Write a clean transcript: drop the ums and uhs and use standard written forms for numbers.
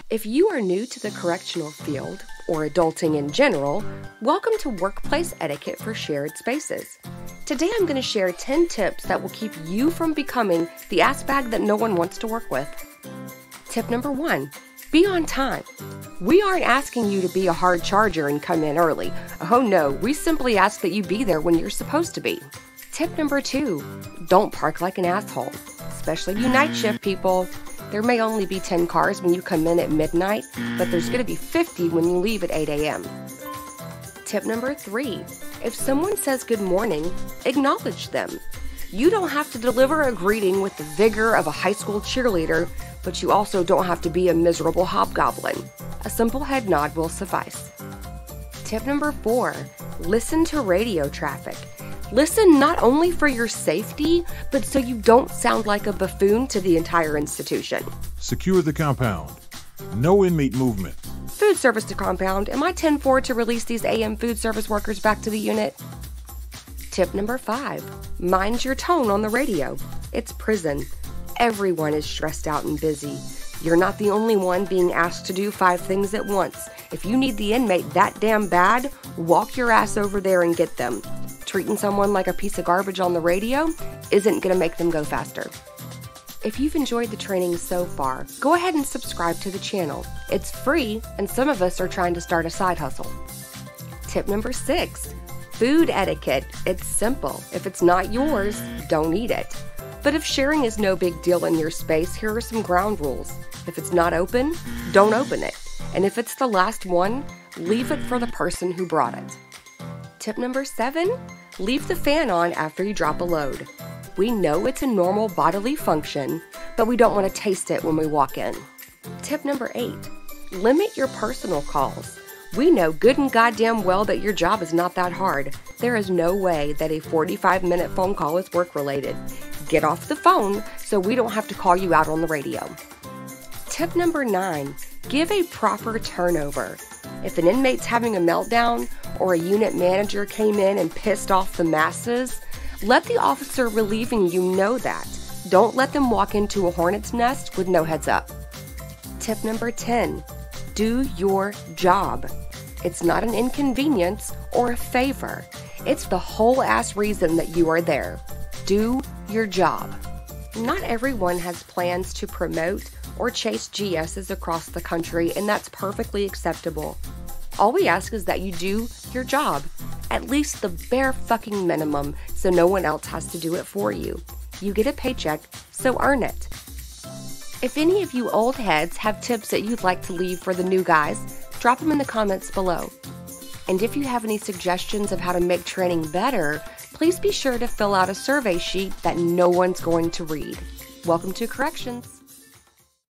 If you are new to the correctional field, or adulting in general, welcome to Workplace Etiquette for Shared Spaces. Today I'm going to share 10 tips that will keep you from becoming the ass bag that no one wants to work with. Tip number 1, be on time. We aren't asking you to be a hard charger and come in early. Oh no, we simply ask that you be there when you're supposed to be. Tip number 2, don't park like an asshole, especially you night shift people. There may only be 10 cars when you come in at midnight, but there's going to be 50 when you leave at 8 a.m. Tip number 3, if someone says good morning, acknowledge them. You don't have to deliver a greeting with the vigor of a high school cheerleader, but you also don't have to be a miserable hobgoblin. A simple head nod will suffice. Tip number 4, listen to radio traffic. Listen not only for your safety, but so you don't sound like a buffoon to the entire institution. Secure the compound. No inmate movement. Food service to compound. Am I 10-4 to release these AM food service workers back to the unit? Tip number 5, mind your tone on the radio. It's prison. Everyone is stressed out and busy. You're not the only one being asked to do 5 things at once. If you need the inmate that damn bad, walk your ass over there and get them. Treating someone like a piece of garbage on the radio isn't going to make them go faster. If you've enjoyed the training so far, go ahead and subscribe to the channel. It's free, and some of us are trying to start a side hustle. Tip number 6, food etiquette. It's simple. If it's not yours, don't eat it. But if sharing is no big deal in your space, here are some ground rules. If it's not open, don't open it. And if it's the last one, leave it for the person who brought it. Tip number 7, leave the fan on after you drop a load. We know it's a normal bodily function, but we don't want to taste it when we walk in. Tip number 8, limit your personal calls. We know good and goddamn well that your job is not that hard. There is no way that a 45-minute phone call is work-related. Get off the phone so we don't have to call you out on the radio. Tip number 9, give a proper turnover. If an inmate's having a meltdown or a unit manager came in and pissed off the masses, let the officer relieving you know that. Don't let them walk into a hornet's nest with no heads up. Tip number 10, do your job. It's not an inconvenience or a favor. It's the whole ass reason that you are there. Do your job. Not everyone has plans to promote or chase GSs across the country, and that's perfectly acceptable. All we ask is that you do your job, at least the bare fucking minimum, so no one else has to do it for you. You get a paycheck, so earn it. If any of you old heads have tips that you'd like to leave for the new guys, drop them in the comments below. And if you have any suggestions of how to make training better, please be sure to fill out a survey sheet that no one's going to read. Welcome to Corrections.